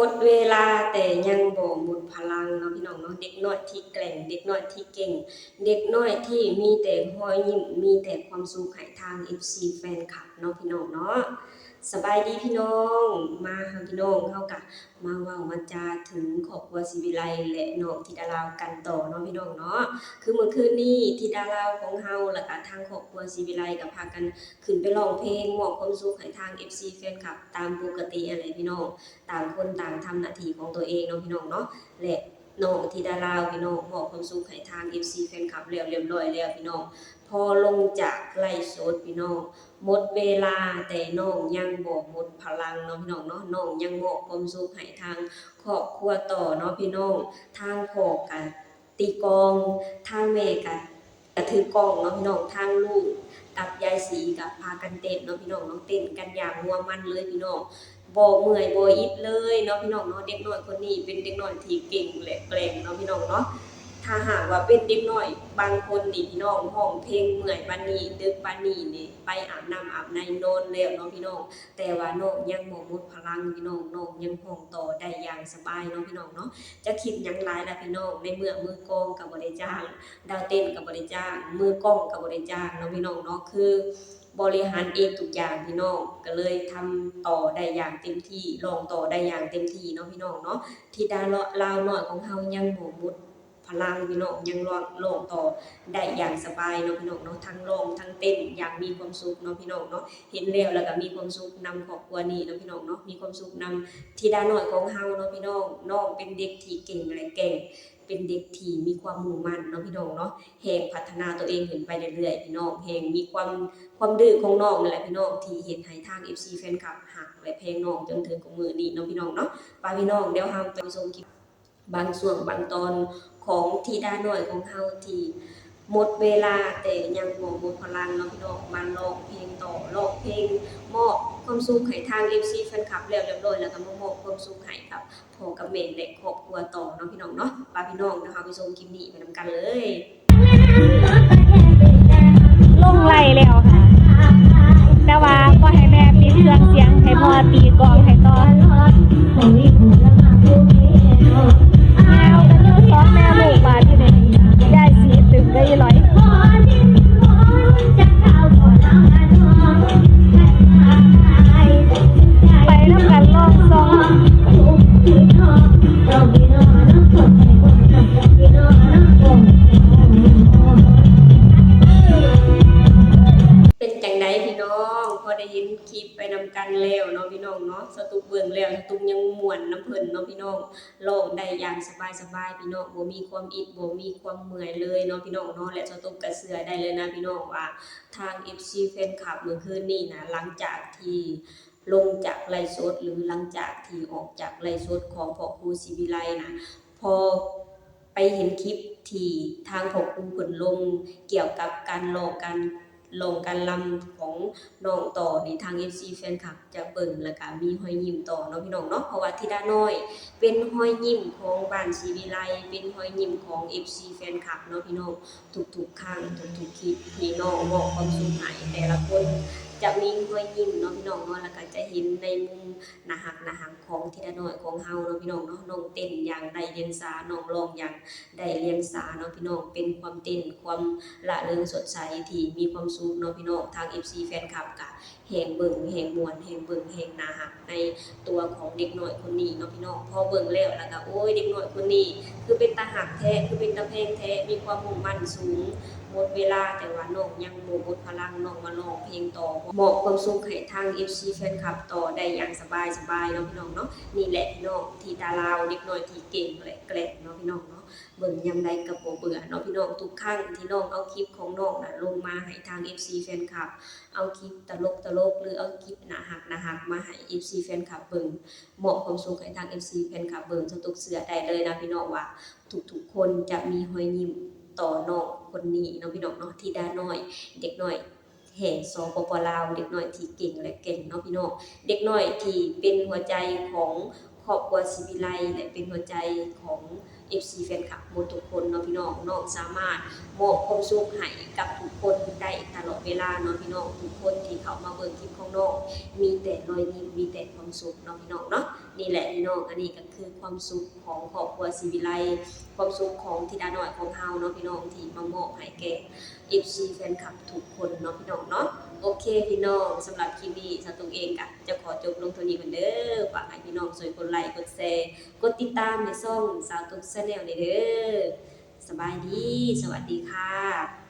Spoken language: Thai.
ดเวลาแต่ยังบ่หมดพลังเนาะพี่น้องเนาะเด็กน้อยที่แกร่งเด็กน้อยที่เก่งเด็กน้อยที่มีแต่รอยยิ้มมีแต่ความสุขให้ทาง FC แฟนคลับเนาะพี่น้องเนาะสบายดีพี่น้องมาหาพี่น้องเฮากะมาเว้ามาจาถึงครอบครัวศรีวิไลและน้องธิดาลาวกันต่อเนาะพี่น้องเนาะคือเมื่อคืนนี้ธิดาลาวของเฮาแล้วก็ทางครอบครัวศรีวิไลก็พากันขึ้นไปร้องเพลงมอบความสุขให้ทาง FC แฟนคลับตามปกติอะไรพี่น้อง ต่างคนต่างทำหน้าที่ของตัวเองเนาะพี่น้องเนาะและน้องธิดาลาวพี่น้องมอบความสุขให้ทาง FC แฟนคลับแล้วเรียบร้อยแล้วพี่น้องพอลงจากไลฟ์สดพี่น้องหมดเวลาแต่น้องยังบ่หมดพลังเนาะพี่น้องเนาะน้องยังมอบความสุขให้ทางครอบครัวต่อเนาะพี่น้องทางพ่อก็ตีกลองทางแม่ก็ถือกลองเนาะพี่น้องทางลูกกับยายศรีก็พากันเต้นเนาะพี่น้องเนาะเต้นกันอย่างม่วนมันเลยพี่น้อง บ่เมื่อยบ่อิดเลยเนาะพี่น้องเนาะเด็กน้อยคนนี้เป็นเด็กน้อยที่เก่งและแกร่งเนาะพี่น้องเนาะถ้าหากว่าเป็นเด็กน้อยบางคนนี่พี่น้องร้องเพลงเมื่อยปานนี้ดึกปานนี้นี่ไปอาบน้ำอาบในนอนแล้วเนาะพี่น้องแต่ว่าน้องยังบ่หมดพลังพี่น้องน้องยังร้องต่อได้อย่างสบายเนาะพี่น้องเนาะจะคิดหยังหลายล่ะพี่น้องในเมื่อมือกลองก็บ่ได้จ้างดาวเต้นก็บ่ได้จ้างมือกล้องก็บ่ได้จ้างเนาะพี่น้องเนาะคือบริหารเองทุกอย่างพี่น้องก็เลยทำต่อได้อย่างเต็มที่ลองต่อได้อย่างเต็มที่เนาะพี่น้องเนาะที่ดาลาวน้อยของเฮายังบ่หมดพลังพี่น้องยังร้องต่อได้อย่างสบายเนาะพี่น้องเนาะทั้งร้องทั้งเต้นอย่างมีความสุขเนาะพี่น้องเนาะเห็นแล้วก็มีความสุขนำครอบครัวนี้เนาะพี่น้องเนาะมีความสุขนำที่ดาน้อยของเฮาเนาะพี่น้องน้องเป็นเด็กที่เก่งและแกร่งเป็นเด็กที่มีความมุ่งมั่นเนาะพี่น้องเนาะแห่งพัฒนาตัวเองขึ้นไปเรื่อยๆพี่น้องแห่งมีความดื้อของน้องนั่นแหละพี่น้องที่เฮ็ดให้ทาง FC แฟนคลับฮักและเพลงน้องจนถึงกับมื้อนี้เนาะพี่น้องเนาะไปพี่น้องเดี๋ยวเราไปชมคลิปบางช่วงบางตอนของธิดาน้อยของเฮาที่หมดเวลาแต่ยังบ่หมดพลังเนาะพี่น้องมาร้องเพลงต่อร้องเพลงมอบความสุขให้ทาง FC แฟนคลับแล้วเรียบร้อยแล้วก็มามอบความสุขให้กับพ่อกับแม่และครอบครัวต่อเนาะพี่น้องเนาะไปพี่น้องนะคะไปชมคลิปนี้ไปนำกันเลยลงไล่แล้วค่ะ แต่ว่าก็ให้แม่ปิดเครื่องเสียงให้พ่อตีกลองให้ต่อแมวกันอยู่สองแม่ลูกบาดที่นี่ยายสีตึงได้ร้อยไปทำกันลองซองเป็นจังไดพี่น้องพอได้ยินคลิปไปนำกันแล้วเนาะพี่น้องเนาะสตุกเบิ่งแล้วสตุกยังม่วนน้ำเพิ่นเนาะพี่น้องร้องได้อย่างสบายๆพี่น้องบ่มีความอิดบ่มีความเมื่อยเลยเนาะพี่น้องเนาะและสตุกก็เชื่อได้เลยนะพี่น้องว่าทาง FC แฟนคลับเมื่อคืนนี้นะหลังจากที่ลงจากไลฟ์สดหรือหลังจากที่ออกจากไลฟ์สดของพ่อครูศรีวิไลนะพอไปเห็นคลิปที่ทางพ่อครูเพิ่นลงเกี่ยวกับการร้องการลำของน้องต่อในทาง FC แฟนคลับจะเบิ่งแล้วก็มีรอยยิ้มต่อเนาะพี่น้องเนาะเพราะว่าธิดาน้อยเป็นรอยยิ้มของบ้านศรีวิไลเป็นรอยยิ้มของ FC แฟนคลับเนาะพี่น้องทุกๆครั้งทุกๆคลิปที่น้องมอบความสุขให้แต่ละคนจะมีรอยยิ้มเนาะพี่น้องเนาะแล้วก็จะเห็นในมุมน่ารักของธิดาน้อยของเฮาเนาะพี่น้องเนาะน้องเต้นอย่างได้เรียงสาน้องร้องอย่างได้เรียงสาเนาะพี่น้องเป็นความเต้นความละเริงสดใสที่มีความสุขเนาะพี่น้องทาง FC แฟนคลับก็แห่งเบิ่งแห่งม่วนแห่งเบิ่งแห่งน่ารักในตัวของเด็กน้อยคนนี้เนาะพี่น้องพอเบิ่งแล้วก็โอ้ยเด็กน้อยคนนี้คือเป็นตาหักแท้คือเป็นตาแพงแท้มีความมุ่งมั่นสูงหมดเวลาแต่ว่าน้องยังบ่หมดพลังน้องมาร้องเพลงต่อมอบความสุขให้ทาง FC แฟนคลับต่อได้อย่างสบายๆเนาะพี่น้องเนาะนี่แหละพี่น้องที่ดาราเด็กน้อยที่เก่งและแกร่งเนาะพี่น้องเนาะเบิ่งยามใดก็บ่เบื่อเนาะพี่น้องทุกครั้งที่น้องเอาคลิปของน้องน่ะลงมาให้ทาง FC แฟนคลับเอาคลิปตลกหรือเอาคลิปน่ารักมาให้ FC แฟนคลับเบิ่งมอบความสุขให้ทาง FC แฟนคลับเบิ่งทุกเสือได้เลยนะพี่น้องว่าทุกๆคนจะมีรอยยิ้มต่อน้องคนนี้เนาะพี่น้องเนาะที่ดาน้อยเด็กน้อยแห่งสปป.ลาวเด็กน้อยที่เก่งและเก่งเนาะพี่น้องเด็กน้อยที่เป็นหัวใจของครอบครัวศรีวิไลและเป็นหัวใจของ FC แฟนคลับหมดทุกคนเนาะพี่น้องน้องสามารถมอบความสุขให้กับทุกคนได้ตลอดเวลาเนาะพี่น้องทุกคนที่เข้ามาเบิ่งคลิปของน้องมีแต่รอยยิ้มมีแต่ความสุขเนาะพี่น้องเนาะ นี่แหละพี่น้องอันนี้ก็คือความสุขของครอบครัวศรีวิไลความสุขของธิดาน้อยของเฮาเนาะพี่น้องที่มามอบให้แก่ FC แฟนคลับทุกคนเนาะพี่น้องเนาะโอเคพี่น้องสำหรับคลิปนี้สาวตุงเองก็จะขอจบลงเท่านี้ก่อนเด้อฝากให้พี่น้องช่วยกดไลค์กดแชร์กดติดตามในช่องสาวตุง Channel เด้อสบายดีสวัสดีค่ะ